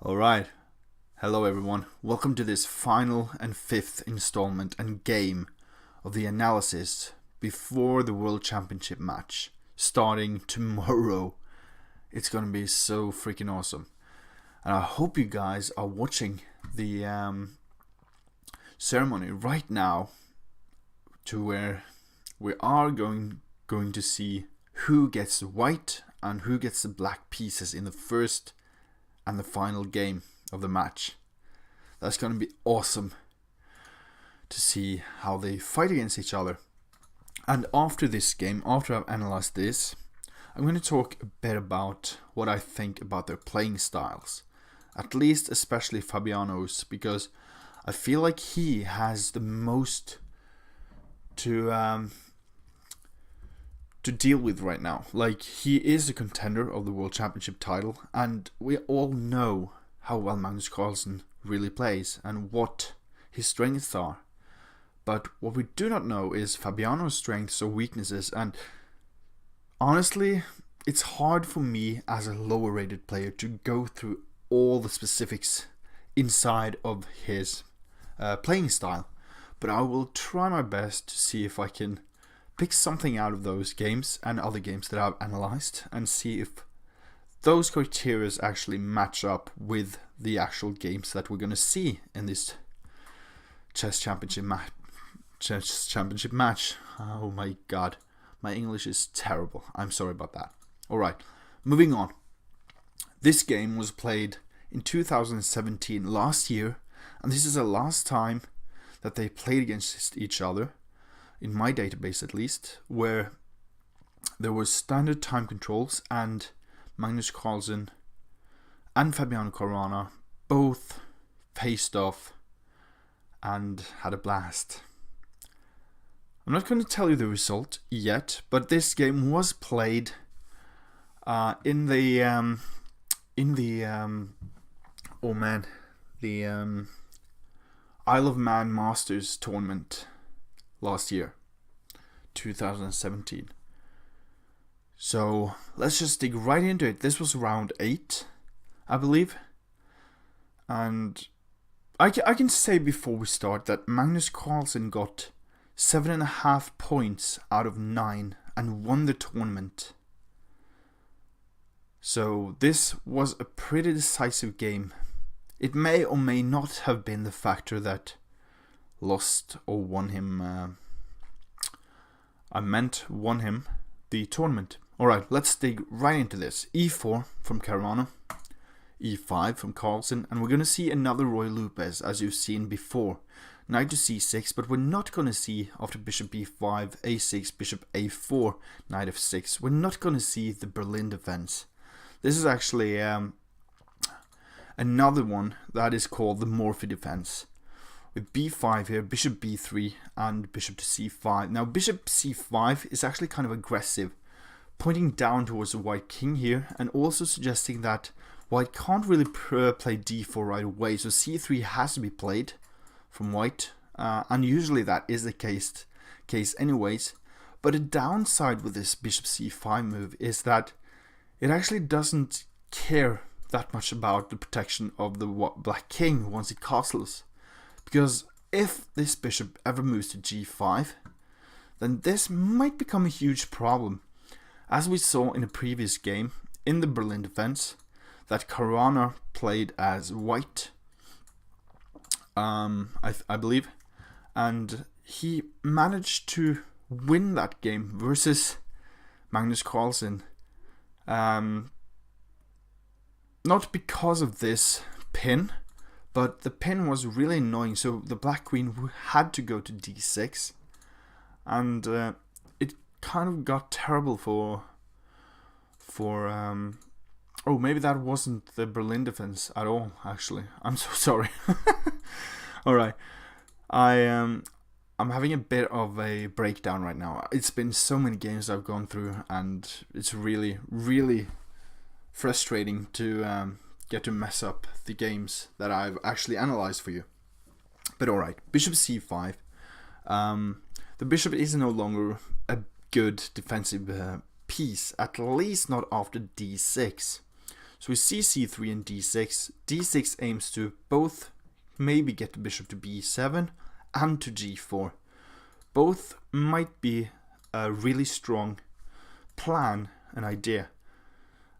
Alright, hello everyone, welcome to this final and fifth installment and game of the analysis before the World Championship match, starting tomorrow. It's gonna be so freaking awesome. And I hope you guys are watching the ceremony right now, to where we are going to see who gets the white and who gets the black pieces in the first and the final game of the match. That's going to be awesome to see how they fight against each other. And after this game, after I've analyzed this, I'm going to talk a bit about what I think about their playing styles. At least especially Fabiano's, because I feel like he has the most to deal with right now. Like, he is a contender of the World Championship title, and we all know how well Magnus Carlsen really plays and what his strengths are. But what we do not know is Fabiano's strengths or weaknesses, and honestly, it's hard for me as a lower rated player to go through all the specifics inside of his playing style. But I will try my best to see if I can pick something out of those games and other games that I've analyzed and see if those criteria actually match up with the actual games that we're going to see in this chess championship match. Oh my god, my English is terrible. I'm sorry about that. Alright, moving on. This game was played in 2017, last year, and this is the last time that they played against each other, in my database at least, where there was standard time controls and Magnus Carlsen and Fabiano Caruana both faced off and had a blast. I'm not going to tell you the result yet, but this game was played in the Isle of Man Masters tournament last year, 2017. So let's just dig right into it. This was round 8, I believe. And I can say before we start that Magnus Carlsen got 7.5 points out of 9 and won the tournament. So this was a pretty decisive game. It may or may not have been the factor that lost or won him won him the tournament. Alright, let's dig right into this. E4 from Caruana, E5 from Carlsen, and we're going to see another Roy Lopez as you've seen before. Knight to C6, but we're not going to see after Bishop B5, A6, Bishop A4, Knight F6. We're not going to see the Berlin defense. This is actually another one that is called the Morphy defense. With B5 here, Bishop B3 and Bishop to C5. Now Bishop C5 is actually kind of aggressive, pointing down towards the white king here, and also suggesting that white can't really play D4 right away, so C3 has to be played from white, and usually that is the case anyways. But a downside with this Bishop C5 move is that it actually doesn't care that much about the protection of the black king once it castles. Because if this bishop ever moves to G5, then this might become a huge problem. As we saw in a previous game in the Berlin defense that Caruana played as white, I believe, and he managed to win that game versus Magnus Carlsen. Not because of this pin, but the pin was really annoying, so the black queen had to go to D6, and it kind of got terrible for oh, maybe that wasn't the Berlin defense at all, actually. I'm so sorry. Alright, I'm having a bit of a breakdown right now. It's been so many games I've gone through, and it's really, really frustrating to get to mess up the games that I've actually analyzed for you. But alright, Bishop C5. The bishop is no longer a good defensive piece, at least not after D6. So we see c3 and d6. d6 aims to both maybe get the bishop to b7 and to g4. Both might be a really strong plan, an idea.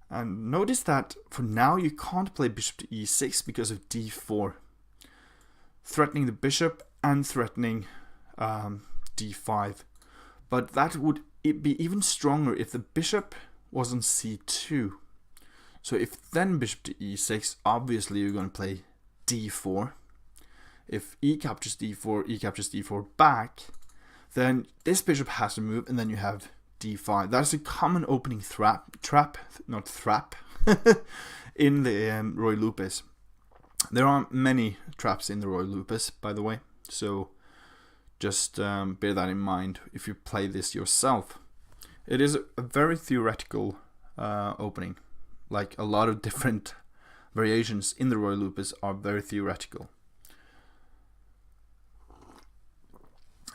And notice that for now you can't play bishop to e6 because of d4, threatening the bishop and threatening d5. But that would be even stronger if the bishop was on c2. So if then bishop to e6, obviously you're going to play d4. If e captures d4 back, then this bishop has to move, and then you have d5. That's a common opening trap in the Roy Lupus. There aren't many traps in the Roy Lupus, by the way, so just bear that in mind if you play this yourself. It is a very theoretical opening. Like a lot of different variations in the Roy Lupus are very theoretical.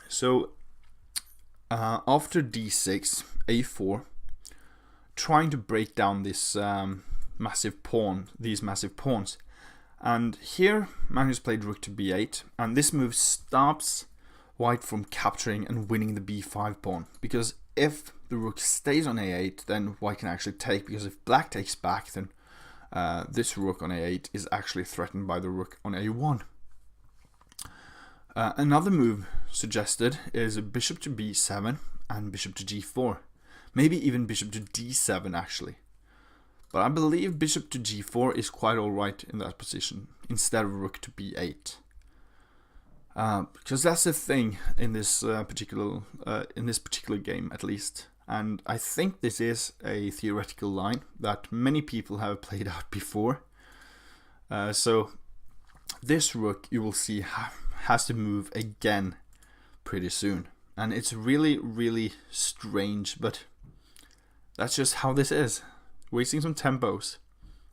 So after d6, a4, trying to break down this massive pawn, these massive pawns. And here Magnus played rook to b8, and this move stops white from capturing and winning the b5 pawn, because if the rook stays on a8, then white can actually take, because if black takes back, then this rook on a8 is actually threatened by the rook on a1. Another move suggested is a bishop to b7 and bishop to g4. Maybe even bishop to d7 actually. But I believe bishop to g4 is quite alright in that position, instead of rook to b8. Because that's the thing in this particular game, at least. And I think this is a theoretical line that many people have played out before. So this rook, you will see, has to move again pretty soon. And it's really, really strange, but that's just how this is. Wasting some tempos,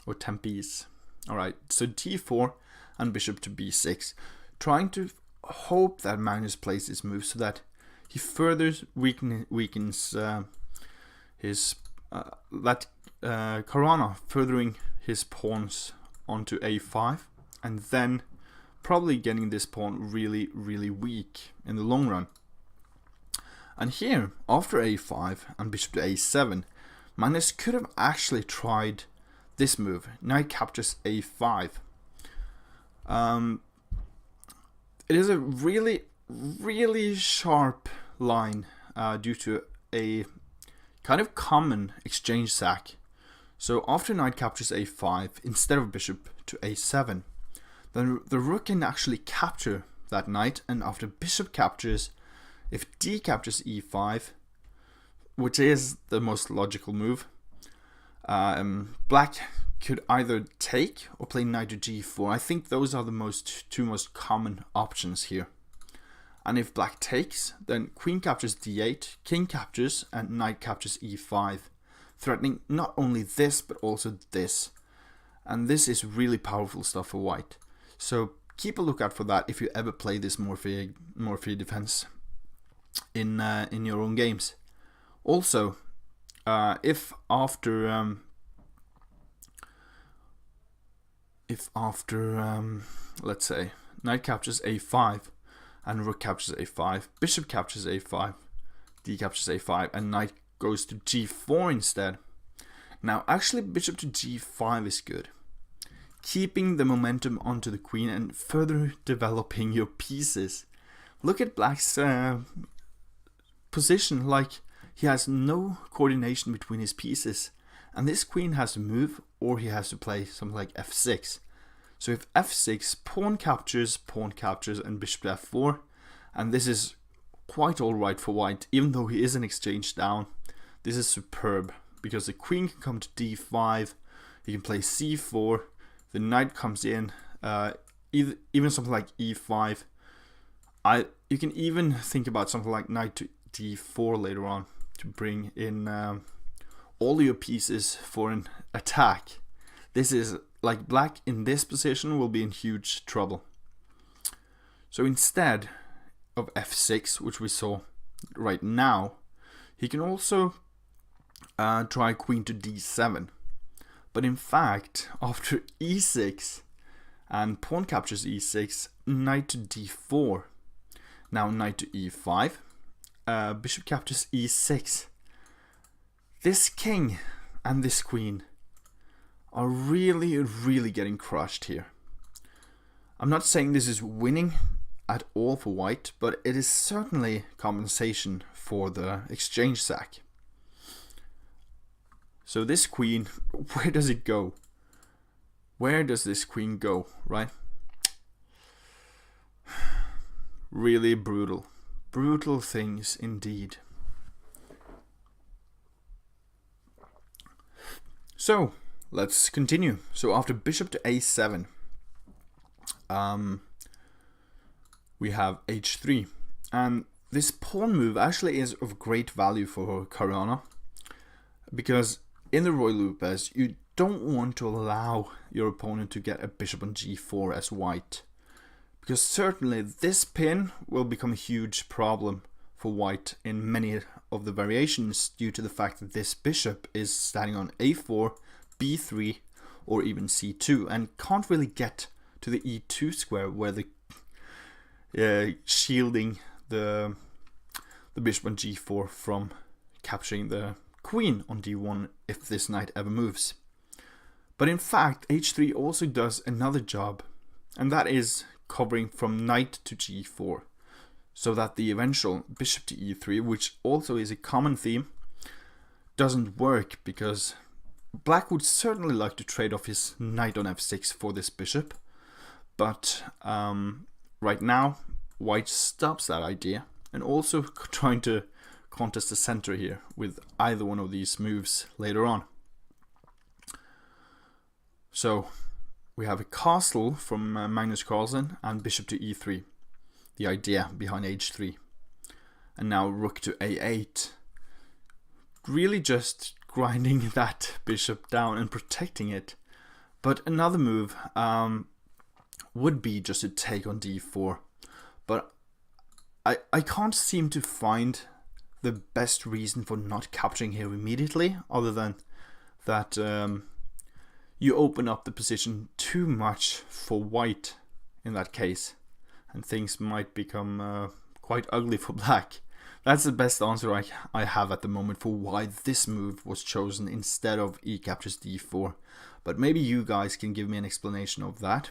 or tempies. Alright, so d4 and bishop to b6. Trying to hope that Magnus plays this move so that he further weakens his Caruana, furthering his pawns onto a5, and then probably getting this pawn really, really weak in the long run. And here, after a5 and bishop to a7, Magnus could have actually tried this move. Knight captures a5. It is a really, really sharp line due to a kind of common exchange sack. So after knight captures a5, instead of bishop to a7, then the rook can actually capture that knight, and after bishop captures, if d captures e5, which is the most logical move, black could either take or play knight to g4. I think those are the two most common options here. And if black takes, then queen captures d8, king captures, and knight captures e5, threatening not only this but also this. And this is really powerful stuff for white. So keep a lookout for that if you ever play this Morphy defense in your own games. Also, if after let's say knight captures a5 and rook captures a5, bishop captures a5, d captures a5, and knight goes to g4 instead. Now actually bishop to g5 is good, keeping the momentum onto the queen and further developing your pieces. Look at black's position, like he has no coordination between his pieces, and this queen has to move, or he has to play something like f6. So if f6, pawn captures, and bishop to f4, and this is quite alright for white, even though he is an exchange down. This is superb, because the queen can come to d5, he can play c4, the knight comes in, even something like e5. You can even think about something like knight to d4 later on to bring in all your pieces for an attack. This is like black in this position will be in huge trouble. So instead of f6, which we saw right now, he can also try queen to d7. But in fact, after e6 and pawn captures e6, knight to d4. Now knight to e5, bishop captures e6. This king and this queen are really getting crushed here. I'm not saying this is winning at all for white, but it is certainly compensation for the exchange sack. So this queen, where does it go? Where does this queen go, right? Really brutal. Brutal things indeed. So, let's continue. So after bishop to a7, we have h3. And this pawn move actually is of great value for Caruana, because in the Royal Lupes, you don't want to allow your opponent to get a bishop on g4 as white, because certainly this pin will become a huge problem for white in many of the variations due to the fact that this bishop is standing on a4, b3 or even c2 and can't really get to the e2 square where the shielding the bishop on g4 from capturing the queen on d1 if this knight ever moves. But in fact, h3 also does another job, and that is covering from knight to g4, so that the eventual bishop to e3, which also is a common theme, doesn't work, because black would certainly like to trade off his knight on f6 for this bishop, but right now white stops that idea, and also trying to contest the center here with either one of these moves later on. So we have a castle from Magnus Carlsen and bishop to e3, the idea behind h3. And now rook to a8, really just grinding that bishop down and protecting it. But another move would be just to take on d4, but I can't seem to find the best reason for not capturing here immediately, other than that you open up the position too much for white in that case, and things might become quite ugly for black. That's the best answer I have at the moment for why this move was chosen instead of e captures d4, but maybe you guys can give me an explanation of that.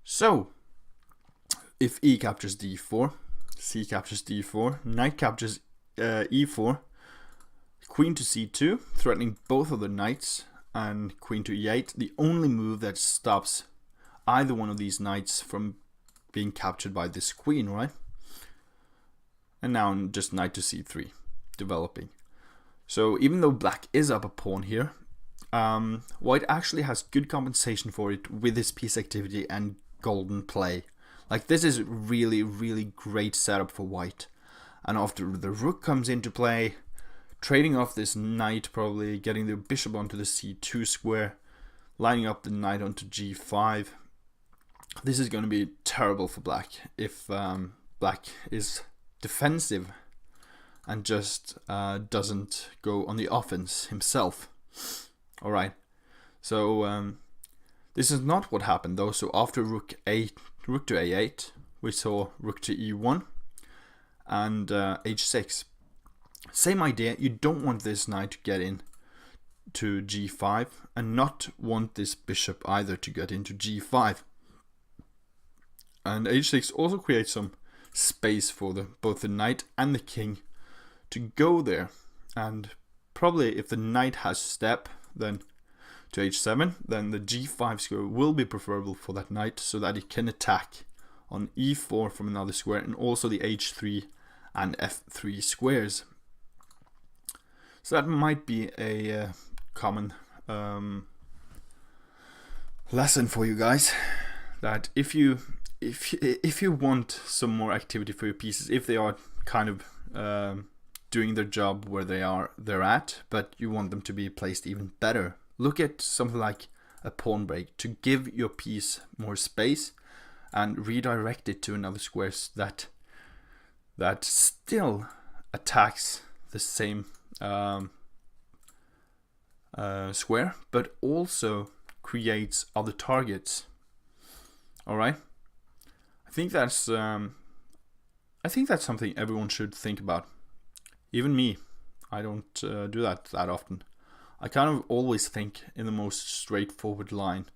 So if e captures d4, c captures d4, knight captures e4, queen to c2, threatening both of the knights, and queen to e8, the only move that stops either one of these knights from being captured by this queen, right? And now just knight to c3 developing. So even though black is up a pawn here, white actually has good compensation for it with his piece activity and golden play. Like, this is really great setup for white. And after the rook comes into play, trading off this knight, probably getting the bishop onto the c2 square, lining up the knight onto g5. This is going to be terrible for black if black is defensive and just doesn't go on the offense himself. Alright, so this is not what happened though. So after rook to a8, we saw rook to e1 and h6. Same idea, you don't want this knight to get in to g5 and not want this bishop either to get into g5. And h6 also creates some space for both the knight and the king to go there. And probably if the knight has step then to h7, then the g5 square will be preferable for that knight, so that it can attack on e4 from another square, and also the h3 and f3 squares. So that might be a common lesson for you guys, that if you want some more activity for your pieces, if they are kind of doing their job where they're at, but you want them to be placed even better, look at something like a pawn break to give your piece more space and redirect it to another square that still attacks the same square, but also creates other targets. All right. I think that's something everyone should think about. Even me, I don't do that often. I kind of always think in the most straightforward line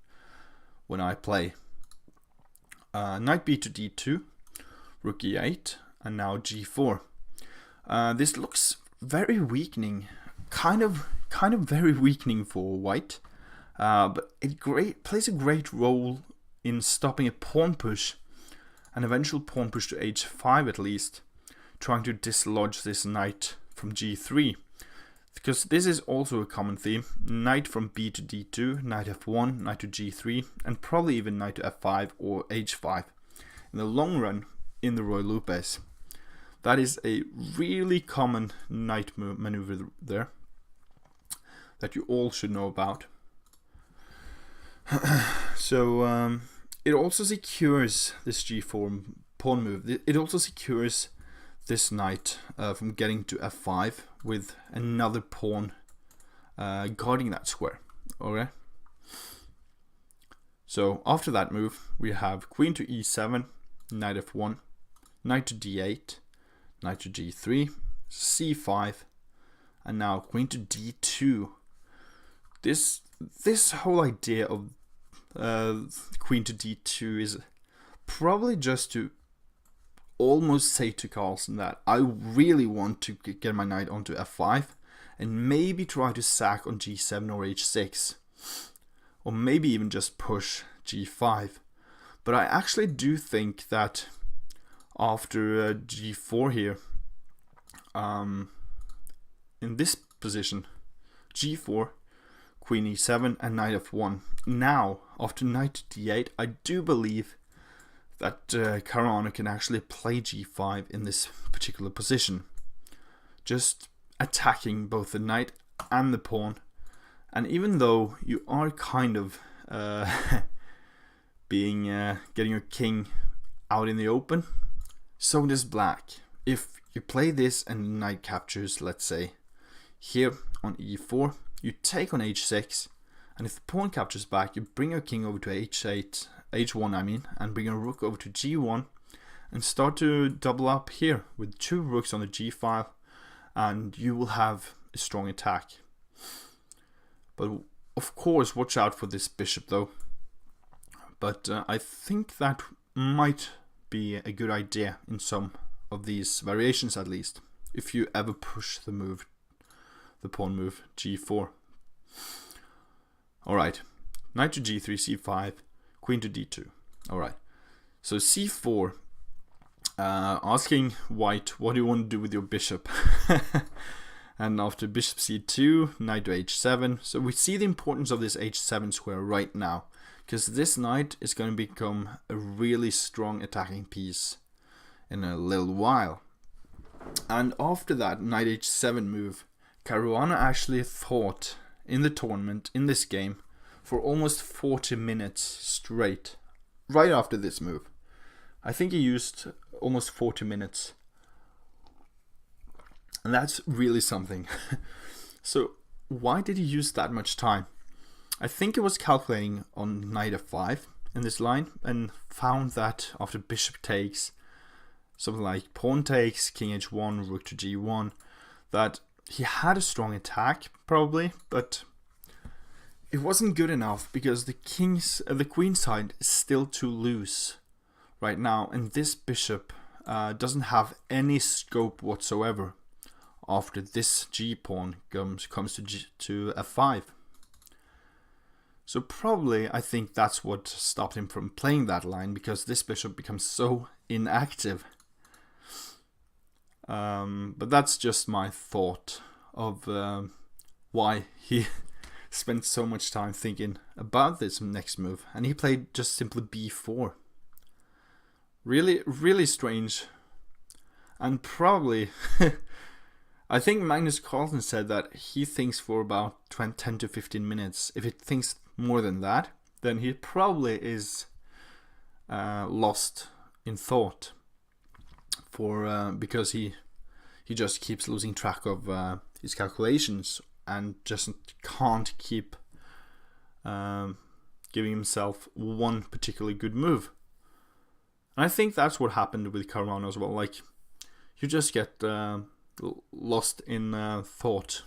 when I play. Knight b to d2, rook e8, and now g4. This looks very weakening, kind of very weakening for white, but it plays a great role in stopping a pawn push, an eventual pawn push to h5 at least, trying to dislodge this knight from g3. Because this is also a common theme: knight from b to d2, knight f1, knight to g3, and probably even knight to f5 or h5. In the long run, in the Royal Lupes, that is a really common knight maneuver there that you all should know about. So it also secures this g4 pawn move. It also secures this knight from getting to f5 with another pawn guarding that square. Alright. So after that move, we have queen to e7, knight f1, knight to d8, knight to g3, c5, and now queen to d2. This whole idea of queen to d2 is probably just to almost say to Carlsen that I really want to get my knight onto f5 and maybe try to sack on g7 or h6, or maybe even just push g5. But I actually do think that after g4 here, in this position, g4, queen e7, and knight f1. Now, after knight to d8, I do believe that Caruana can actually play g5 in this particular position, just attacking both the knight and the pawn. And even though you are kind of getting your king out in the open, so does black. If you play this and the knight captures, let's say here on e4, you take on h6, and if the pawn captures back, you bring your king over to h1 I mean, and bring a rook over to g1, and start to double up here with two rooks on the g file, and you will have a strong attack. But of course, watch out for this bishop though. But I think that might be a good idea in some of these variations, at least, if you ever push the pawn move g4. Alright, knight to g3, c5, queen to d2. Alright, so c4, asking white, what do you want to do with your bishop? And after bishop c2, knight to h7. So we see the importance of this h7 square right now, because this knight is going to become a really strong attacking piece in a little while. And after that knight h7 move, Caruana actually thought in the tournament, in this game, for almost 40 minutes straight, right after this move. I think he used almost 40 minutes. And that's really something. So why did he use that much time? I think it was calculating on knight f5 in this line, and found that after bishop takes, something like pawn takes, king h1, rook to g1, that he had a strong attack probably, but it wasn't good enough because the queen side is still too loose right now, and this bishop doesn't have any scope whatsoever after this g pawn comes to f5. So probably I think that's what stopped him from playing that line, because this bishop becomes so inactive. But that's just my thought of why he spent so much time thinking about this next move, and he played just simply b4. Really strange. And probably I think Magnus Carlsen said that he thinks for about 10 to 15 minutes. If he thinks more than that, then he probably is lost in thought, because he just keeps losing track of his calculations, and just can't keep giving himself one particularly good move. And I think that's what happened with Caruana as well. Like, you just get lost in thought.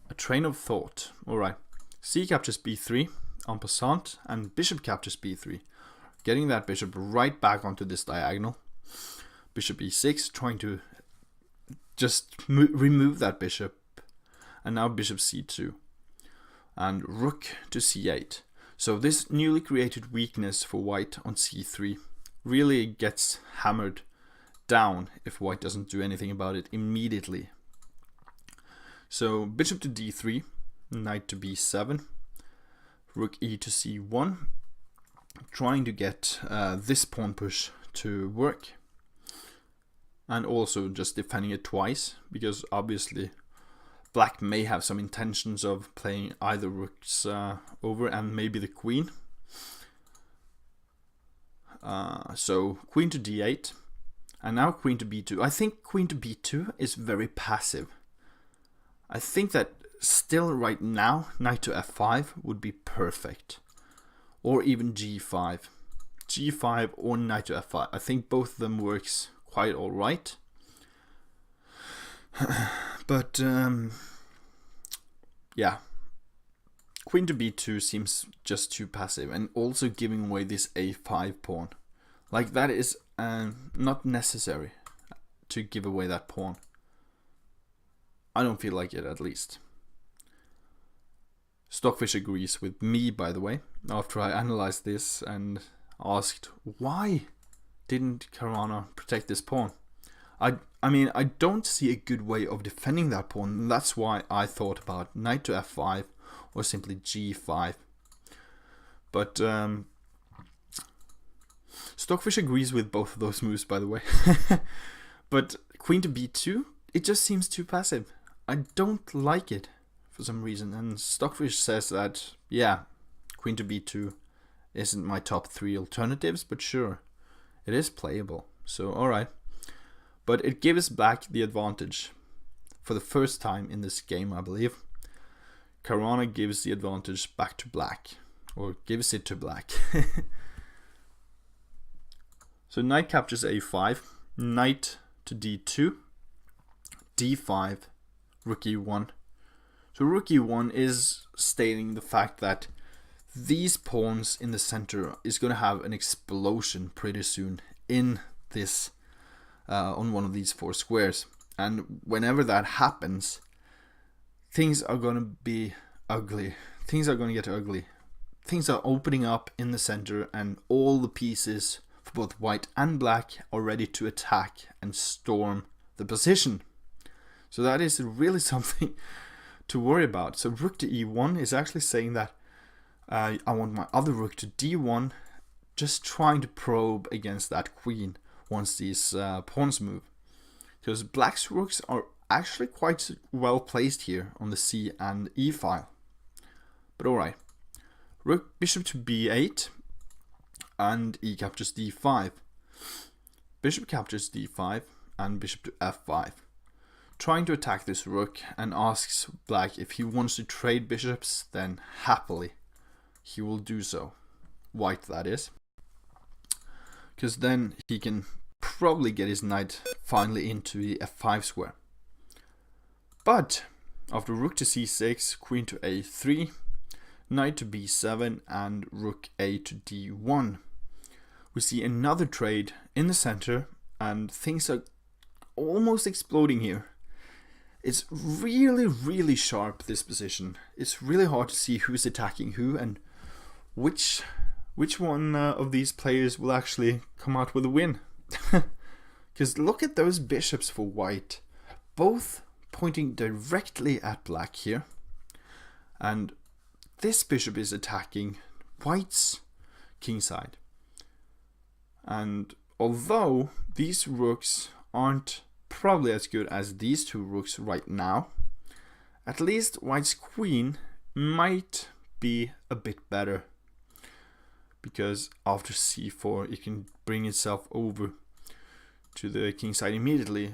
A train of thought. Alright. C captures b3, en passant, and bishop captures b3. Getting that bishop right back onto this diagonal. Bishop e6, trying to just remove that bishop. And now bishop c2. And rook to c8. So this newly created weakness for white on c3 really gets hammered down if white doesn't do anything about it immediately. So bishop to d3, knight to b7, rook e to c1, trying to get this pawn push to work, and also just defending it twice, because obviously black may have some intentions of playing either rooks over and maybe the queen. So queen to d8, and now queen to b2. I think queen to b2 is very passive. I think that still right now, knight to f5 would be perfect. Or even g5. g5 or knight to f5. I think both of them works quite alright. But, yeah. Queen to b2 seems just too passive, and also giving away this a5 pawn. Like, that is not necessary to give away that pawn. I don't feel like it, at least. Stockfish agrees with me, by the way, after I analyzed this and asked, why didn't Caruana protect this pawn? I mean, I don't see a good way of defending that pawn, and that's why I thought about knight to f5 or simply g5. But Stockfish agrees with both of those moves, by the way. But queen to b2, it just seems too passive. I don't like it for some reason, and Stockfish says that, yeah, queen to b2 isn't my top 3 alternatives, but sure, it is playable, so alright. But it gives black the advantage for the first time in this game, I believe. Caruana gives the advantage back to black, or gives it to black. So knight captures a5, knight to d2, d5, rook e1. So rook e1 is stating the fact that these pawns in the center is going to have an explosion pretty soon in this on one of these 4 squares, and whenever that happens, things are going to be ugly. Things are going to get ugly. Things are opening up in the center, and all the pieces for both white and black are ready to attack and storm the position. So that is really something to worry about. So rook to e1 is actually saying that I want my other rook to d1, just trying to probe against that queen once these pawns move. Because black's rooks are actually quite well placed here on the c and e file. But alright. Rook bishop to b8 and e captures d5. Bishop captures d5 and bishop to f5. Trying to attack this rook, and asks black if he wants to trade bishops, then happily he will do so. White, that is. Because then he can probably get his knight finally into the f5 square. But after rook to c6, queen to a3, knight to b7 and rook a to d1, we see another trade in the center, and things are almost exploding here. It's really, really sharp, this position. It's really hard to see who's attacking who and which one of these players will actually come out with a win. Because look at those bishops for white, both pointing directly at black here. And this bishop is attacking white's kingside. And although these rooks aren't probably as good as these 2 rooks right now, at least white's queen might be a bit better, because after c4 it can bring itself over to the king side immediately.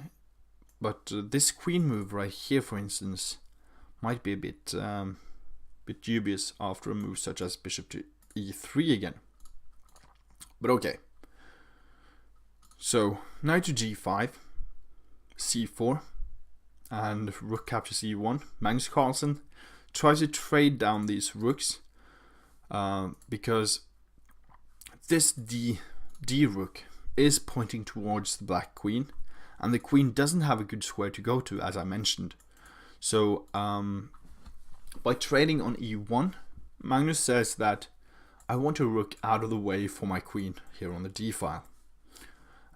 But this queen move right here, for instance, might be a bit dubious after a move such as bishop to e3 again. But okay. So knight to g5, c4, and rook captures e1. Magnus Carlsen tries to trade down these rooks because this d rook is pointing towards the black queen, and the queen doesn't have a good square to go to, as I mentioned. So by trading on e1, Magnus says that I want a rook out of the way for my queen here on the d file.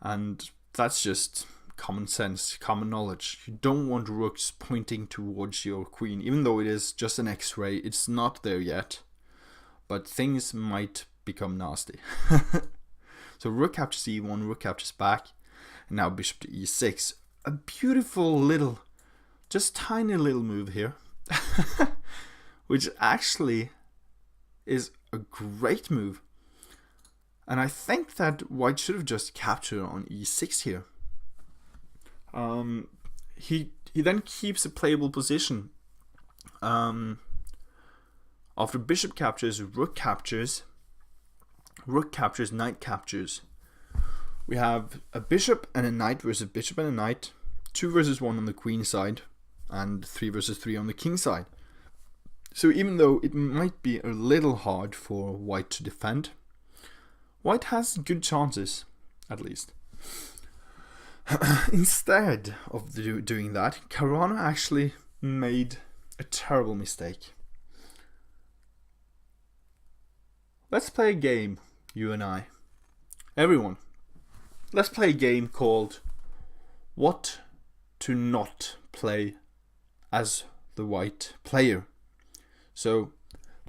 And that's just common sense, common knowledge. You don't want rooks pointing towards your queen, even though it is just an x-ray. It's not there yet, but things might become nasty. So rook captures e1, rook captures back, and now bishop to e6. A beautiful little, just tiny little move here, which actually is a great move. And I think that white should have just captured on e6 here. He then keeps a playable position. After bishop captures, rook captures, knight captures. We have a bishop and a knight versus bishop and a knight, 2 versus 1 on the queen side, and 3 versus 3 on the king side. So even though it might be a little hard for white to defend, white has good chances, at least. Instead of doing that, Caruana actually made a terrible mistake. Let's play a game, you and I. Everyone. Let's play a game called What to Not Play as the White Player. So,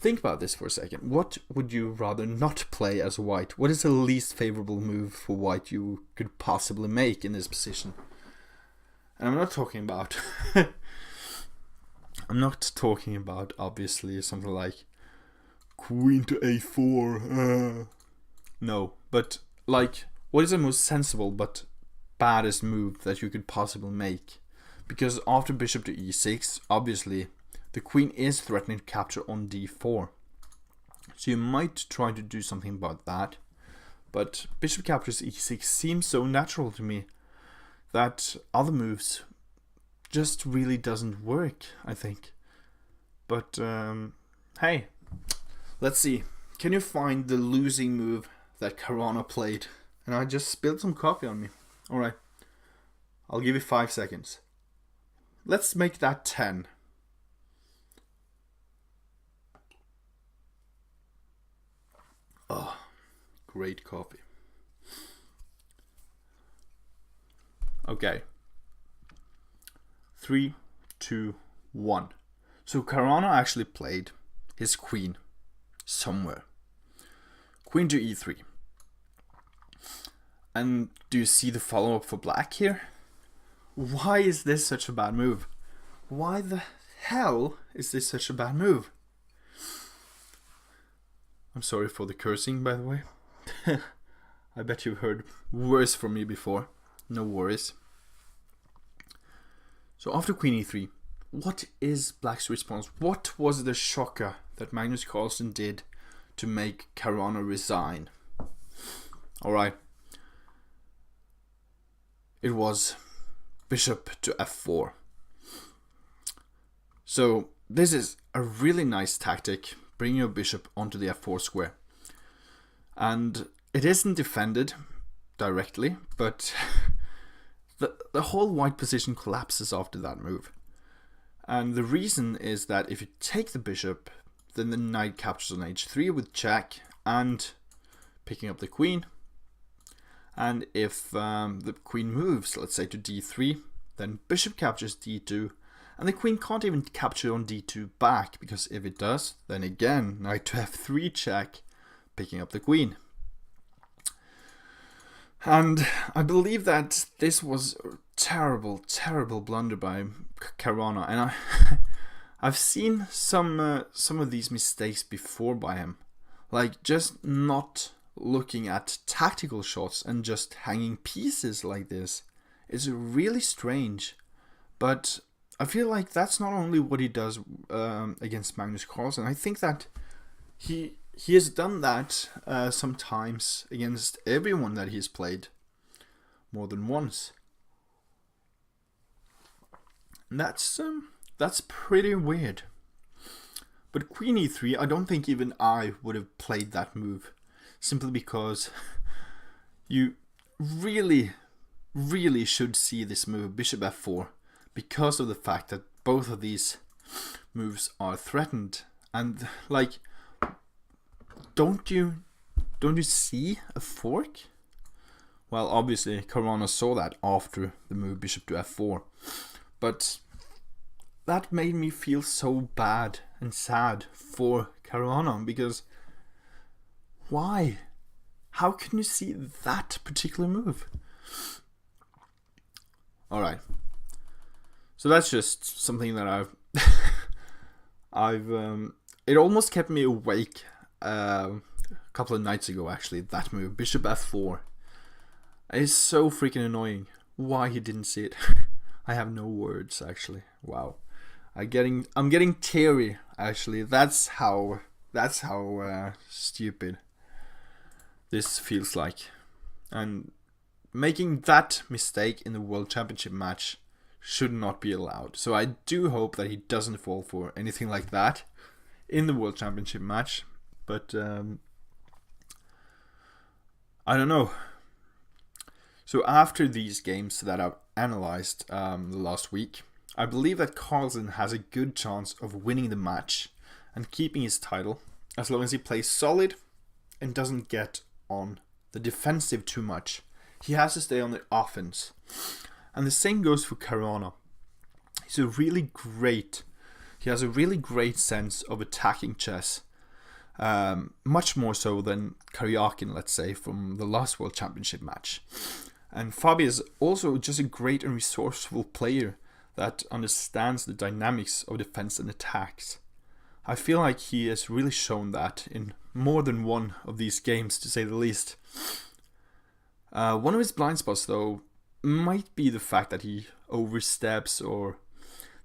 think about this for a second. What would you rather not play as white? What is the least favorable move for white you could possibly make in this position? And I'm not talking about obviously something like queen to a4. No, but like, what is the most sensible but baddest move that you could possibly make? Because after bishop to e6, obviously the queen is threatening to capture on d4. So you might try to do something about that. But bishop captures e6 seems so natural to me that other moves just really doesn't work, I think. But hey, let's see. Can you find the losing move that Caruana played? And I just spilled some coffee on me. Alright, I'll give you 5 seconds. Let's make that 10. Oh, great coffee. Okay. 3, 2, 1. So Caruana actually played his queen somewhere. Queen to e3. And do you see the follow-up for black here? Why is this such a bad move? Why the hell is this such a bad move? I'm sorry for the cursing, by the way. I bet you've heard worse from me before. No worries. So after queen e3, what is black's response? What was the shocker that Magnus Carlsen did to make Caruana resign? Alright. It was bishop to f4. So this is a really nice tactic. Bring your bishop onto the f4 square. And it isn't defended directly, but the whole white position collapses after that move. And the reason is that if you take the bishop, then the knight captures on h3 with check and picking up the queen. And if the queen moves, let's say to d3, then bishop captures d2, and the queen can't even capture on d2 back, because if it does, then again, knight to f3 check, picking up the queen. And I believe that this was a terrible, terrible blunder by Caruana, and I've seen some of these mistakes before by him, like just not looking at tactical shots and just hanging pieces like this. It's really strange, but I feel like that's not only what he does against Magnus Carlsen. I think that he has done that sometimes against everyone that he's played more than once. And that's pretty weird. But Queen E3, I don't think even I would have played that move, simply because you really should see this move, Bishop F4, because of the fact that both of these moves are threatened. And like, don't you see a fork? Well, obviously Caruana saw that after the move Bishop to F4, but that made me feel so bad and sad for Caruana, because why? How can you see that particular move? Alright. So that's just something that it almost kept me awake a couple of nights ago, actually, that move, Bishop F4. It's so freaking annoying. Why he didn't see it. I have no words, actually. Wow. I'm getting teary, actually. That's how stupid this feels like. And making that mistake in the World Championship match should not be allowed. So I do hope that he doesn't fall for anything like that in the World Championship match. But I don't know. So after these games that I've analyzed the last week, I believe that Carlsen has a good chance of winning the match and keeping his title, as long as he plays solid and doesn't get on the defensive too much. He has to stay on the offense. And the same goes for Caruana. He has a really great sense of attacking chess. Much more so than Karyakin, let's say, from the last World Championship match. And Fabi is also just a great and resourceful player that understands the dynamics of defense and attacks. I feel like he has really shown that in more than one of these games, to say the least. One of his blind spots, though, might be the fact that he oversteps or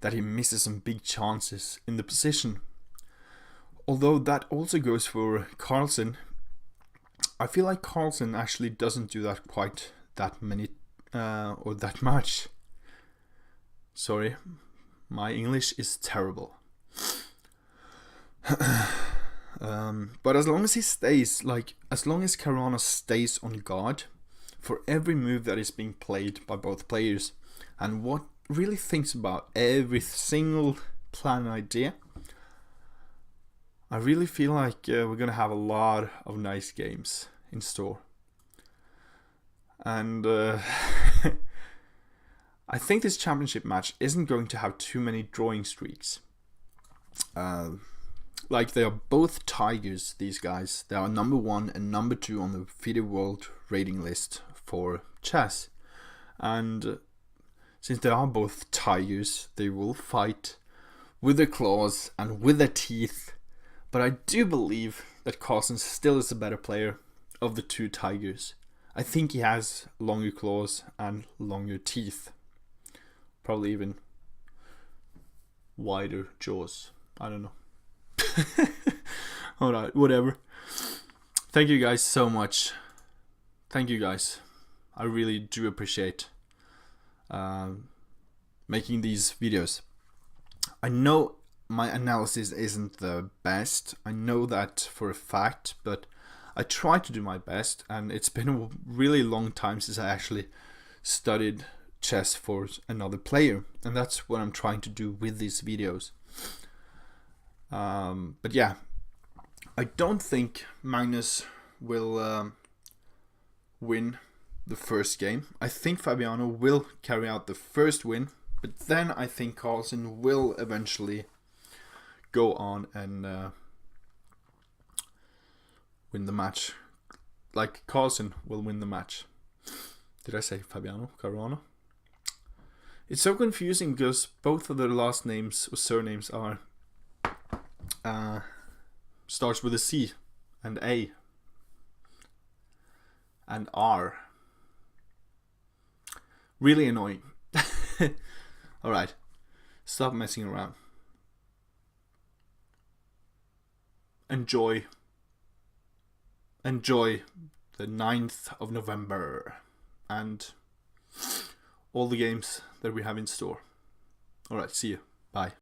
that he misses some big chances in the position. Although that also goes for Carlsen. I feel like Carlsen actually doesn't do that quite that many or that much. Sorry, my English is terrible. But as long as as long as Caruana stays on guard for every move that is being played by both players, and what really thinks about every single plan and idea, I really feel like we're gonna have a lot of nice games in store. And I think this championship match isn't going to have too many drawing streaks. Like, they are both tigers, these guys. They are number 1 and number 2 on the FIDE World rating list for chess. And since they are both tigers, they will fight with their claws and with their teeth. But I do believe that Carlsen still is the better player of the two tigers. I think he has longer claws and longer teeth. Probably even wider jaws. I don't know. Alright, whatever. Thank you guys so much. Thank you guys. I really do appreciate making these videos. I know my analysis isn't the best. I know that for a fact, but I try to do my best, and it's been a really long time since I actually studied chess for another player, and that's what I'm trying to do with these videos. But yeah, I don't think Magnus will win the first game. I think Fabiano will carry out the first win, but then I think Carlsen will eventually go on and win the match. Like, Carlsen will win the match. Did I say Fabiano? Caruana? It's so confusing because both of their last names or surnames are starts with a C and A and R. Really annoying. Alright. Stop messing around. Enjoy the 9th of November and all the games that we have in store. Alright, see you. Bye.